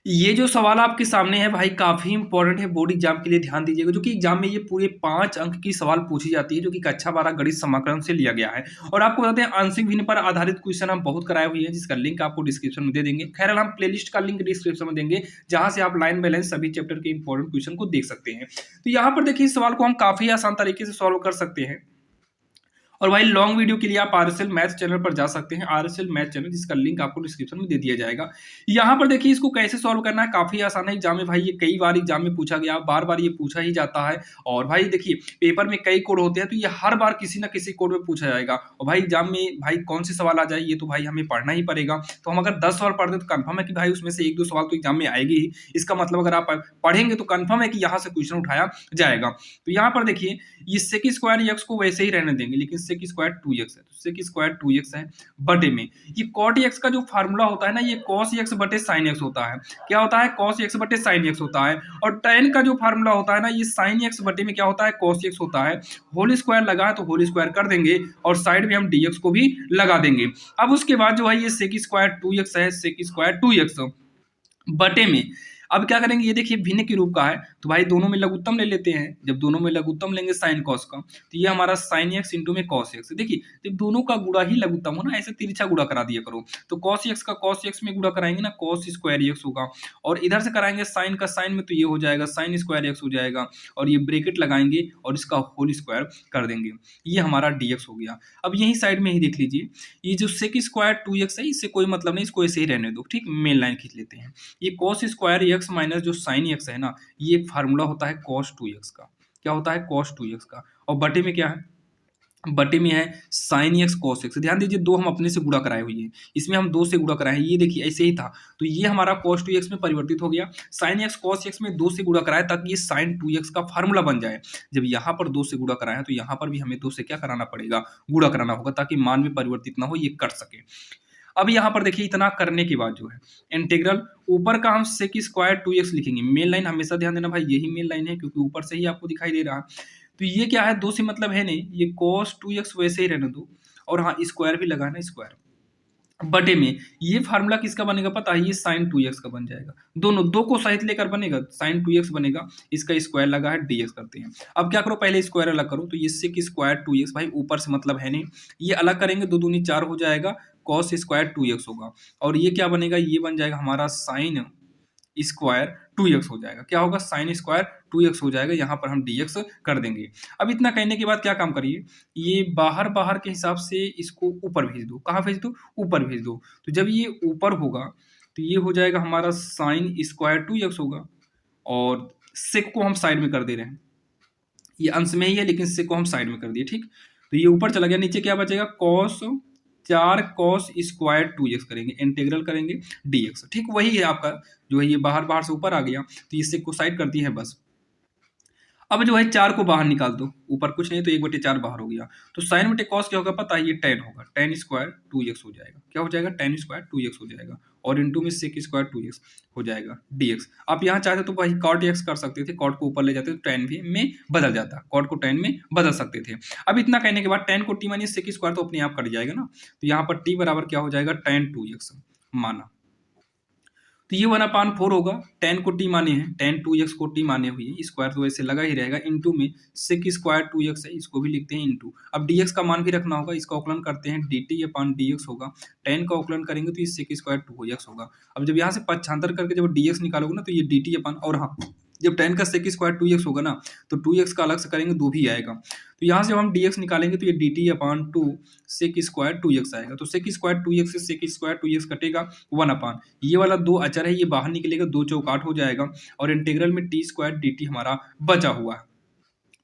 ये जो सवाल आपके सामने है भाई काफ़ी इंपॉर्टेंट है बोर्ड एग्जाम के लिए ध्यान दीजिएगा जो कि एग्जाम में ये पूरे 5 अंक की सवाल पूछी जाती है जो कि कक्षा 12 गणित समाकलन से लिया गया है। और आपको बताते हैं आंशिक भिन्न पर आधारित क्वेश्चन हम बहुत कराए हुए हैं जिसका लिंक आपको डिस्क्रिप्शन में दे देंगे। खैर हम प्लेलिस्ट का लिंक डिस्क्रिप्शन में देंगे जहां से आप लाइन बाय लाइन सभी चैप्टर के इंपॉर्टेंट क्वेश्चन को देख सकते हैं। तो यहाँ पर देखिए इस सवाल को हम काफ़ी आसान तरीके से सॉल्व कर सकते हैं। और भाई लॉन्ग वीडियो के लिए आप आरएसएल मैथ चैनल पर जा सकते हैं। आरएसएल मैथ चैनल जिसका लिंक आपको डिस्क्रिप्शन में दे दिया जाएगा। यहाँ पर देखिए इसको कैसे सॉल्व करना है, काफी आसान है। एग्जाम में भाई ये कई बार एग्जाम में पूछा गया, बार बार ये पूछा ही जाता है। और भाई देखिए पेपर में कई कोड होते हैं तो ये हर बार किसी ना किसी कोड में पूछा जाएगा। और भाई एग्जाम में भाई कौन से सवाल आ जाए ये तो भाई हमें पढ़ना ही पड़ेगा। तो हम अगर 10 सवाल पढ़ते तो कंफर्म है कि भाई उसमें से 1-2 सवाल तो एग्जाम में आएगी ही। इसका मतलब अगर आप पढ़ेंगे तो कंफर्म है कि यहाँ से क्वेश्चन उठाया जाएगा। तो यहाँ पर देखिए ये सेक स्क्वायर एक्स को वैसे ही रहने देंगे, लेकिन सेक स्क्वायर 2x है तो सेक स्क्वायर 2x है बटे में ये कॉट एक्स का जो फार्मूला होता है ना ये कॉस एक्स बटे साइन एक्स होता है। क्या होता है? कॉस एक्स बटे साइन एक्स होता है। और tan का जो फार्मूला होता है ना ये साइन एक्स बटे में क्या होता है? कॉस एक्स होता है। होल स्क्वायर लगा है तो होल स्क्वायर कर देंगे और साइड में हम dx को भी लगा देंगे। अब उसके बाद जो है ये सेक स्क्वायर 2x है, सेक स्क्वायर 2x बटे में अब क्या करेंगे, ये देखिए भिन्न के रूप का है तो भाई दोनों में लघुत्तम ले लेते हैं। जब दोनों में लघुत्तम लेंगे साइन कॉस का तो ये हमारा साइन एक्स इंटू में कॉस एक्स। देखिए जब दोनों का गुणा ही लघुत्तम हो ना, ऐसे तिरछा गुणा करा दिया करो। तो कॉस एक्स का कॉस एक्स में गुणा कराएंगे ना, कॉस स्क्वायर एक्स होगा। और इधर से कराएंगे साइन का साइन में तो ये हो जाएगा साइन स्क्वायर एक्स हो जाएगा। और ये ब्रेकेट लगाएंगे और इसका होल स्क्वायर कर देंगे, ये हमारा dx हो गया। अब यही साइड में ही देख लीजिए ये जो सेक स्क्वायर 2x है इससे कोई मतलब नहीं, इसको ऐसे ही रहने दो। ठीक, मेन लाइन खींच लेते हैं। ये कॉस स्क्वायर एक्स माइनस जो साइन एक्स है ना ये फार्मूला होता है कॉस 2x का। क्या होता है? कॉस 2x का। और बटे में क्या है? बटे में है साइन एक्स कॉस एक्स। ध्यान दीजिए दो हम अपने से गुणा कराए हुए हैं, इसमें हम 2 से गुणा कराए हैं। ये देखिए ऐसे ही था तो ये हमारा cos 2x में परिवर्तित हो गया। साइन एक्स cos x में 2 से गुणा कराए ताकि ये साइन 2x का फार्मूला बन जाए। जब यहाँ पर 2 से गुणा कराए तो यहाँ पर भी हमें 2 से क्या कराना पड़ेगा? गुणा कराना होगा ताकि मान में परिवर्तित ना हो, ये कट सके। अब यहाँ पर देखिए इतना करने के बाद जो है इंटीग्रल ऊपर का हम सेक स्क्वायर 2x लिखेंगे। मेन लाइन हमेशा ध्यान देना भाई, यही मेन लाइन है क्योंकि ऊपर से ही आपको दिखाई दे रहा है। तो ये क्या है? 2 से मतलब है नहीं, ये cos 2x वैसे ही रहने दो। और हाँ स्क्वायर भी लगाना, स्क्वायर बटे में ये फार्मूला किसका बनेगा पता है? ये साइन 2x का बन जाएगा। दोनों दो को सहित लेकर बनेगा, साइन 2x बनेगा, इसका स्क्वायर लगा है dx करते हैं। अब क्या करो, पहले स्क्वायर अलग करो तो ये सेक स्क्वायर 2x भाई ऊपर से मतलब है नहीं, ये अलग करेंगे, 2 दूनी 4 हो जाएगा, कॉस स्क्वायर 2x होगा। और ये क्या बनेगा? ये बन जाएगा हमारा साइन स्क्वायर 2x हो जाएगा। क्या होगा? साइन स्क्वायर 2x हो जाएगा। यहाँ पर हम dx कर देंगे। अब इतना कहने के बाद क्या काम करिए, ये बाहर बाहर के हिसाब से इसको ऊपर भेज दो। कहाँ भेज दो? ऊपर भेज दो। तो जब ये ऊपर होगा तो ये हो जाएगा हमारा साइन स्क्वायर 2x होगा। और सेक को हम साइड में कर दे रहे हैं, ये अंश में ही है लेकिन सेक को हम साइड में कर दिए। ठीक, तो ये ऊपर चला गया, नीचे क्या बचेगा? कॉस 4 कॉस स्क्वायर 2x करेंगे, इंटीग्रल करेंगे dx। ठीक, वही है आपका जो है, ये बाहर बाहर से ऊपर आ गया तो इससे को साइड कर दी है बस। अब जो है 4 को बाहर निकाल दो, ऊपर कुछ नहीं तो 1/4 बाहर हो गया। तो साइन बटे कॉस क्या होगा पता है? ये tan होगा, tan स्क्वायर 2x हो जाएगा। क्या हो जाएगा? tan स्क्वायर 2x हो जाएगा। और इंटू में सेक स्क्वायर 2x हो जाएगा dx। आप यहाँ चाहते तो भाई cot x कर सकते थे, cot को ऊपर ले जाते तो tan भी में बदल जाता, cot को tan में बदल सकते थे। अब इतना कहने के बाद tan को t मानिए सेक स्क्वायर तो अपने आप कट जाएगा ना, तो यहाँ पर t बराबर क्या हो जाएगा? tan 2x माना। तो ये 1/4 होगा। tan को t माने हैं, tan 2x को t माने हुए हैं, स्क्वायर तो वैसे लगा ही रहेगा, इंटू में सेक स्क्वायर 2x है, इसको भी लिखते हैं इंटू। अब dx का मान भी रखना होगा, इसका औकलन करते हैं dt अपॉन dx होगा। tan का औकलन करेंगे तो ये सेक स्क्वायर 2x होगा। अब जब यहाँ से पक्षांतर करके जब dx निकालोगे ना तो ये dt अपॉन, और हाँ जब tan का सेक स्क्वायर 2x होगा ना तो 2x का अलग से करेंगे 2 भी आएगा। तो यहाँ से जब हम dx निकालेंगे तो ये dt upon 2 sec square 2x आएगा। तो सेक स्क्वायर 2x से सेक स्क्वायर 2x कटेगा 1 अपॉन, ये वाला 2 अचर है ये बाहर निकलेगा, 2 चौकाट हो जाएगा। और इंटीग्रल में टी स्क्वायर dt हमारा बचा हुआ है।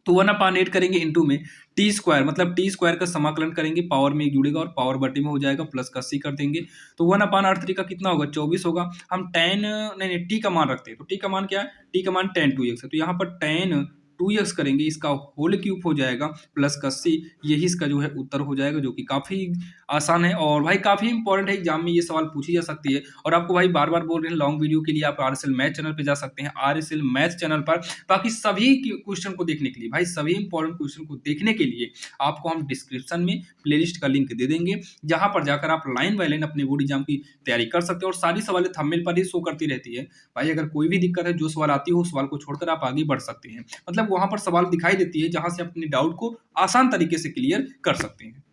तो 1/8 करेंगे इंटू में टी स्क्वायर, मतलब टी स्क्वायर का समाकलन करेंगे, पावर में एक जुड़ेगा और पावर बटे में हो जाएगा, प्लस का c कर देंगे। तो 1/3 का कितना होगा? 24 होगा। हम tan नहीं टी का मान रखते हैं तो टी का मान क्या है? टी का मान tan 2x है, तो यहाँ पर tan 2x करेंगे इसका होल क्यूब हो जाएगा प्लस का c, यही इसका जो है उत्तर हो जाएगा, जो कि काफी आसान है और भाई काफी इंपॉर्टेंट है। एग्जाम में ये सवाल पूछी जा सकती है। और आपको भाई बार बार बोल रहे हैं, लॉन्ग वीडियो के लिए आप RSL मैथ चैनल पे जा सकते हैं, RSL मैथ चैनल पर बाकी सभी क्वेश्चन को देखने के लिए, भाई सभी इंपॉर्टेंट क्वेश्चन को देखने के लिए आपको हम डिस्क्रिप्शन में प्लेलिस्ट का लिंक दे देंगे, जहां पर जाकर आप लाइन बाय लाइन अपने बोर्ड एग्जाम की तैयारी कर सकते हैं। और सारी सवालें थंबनेल पर ही शो करती रहती है। भाई अगर कोई भी दिक्कत है, जो सवाल आती हो उस सवाल को छोड़कर आप आगे बढ़ सकते हैं। मतलब वहां पर सवाल दिखाई देती है जहां से अपने डाउट को आसान तरीके से क्लियर कर सकते हैं।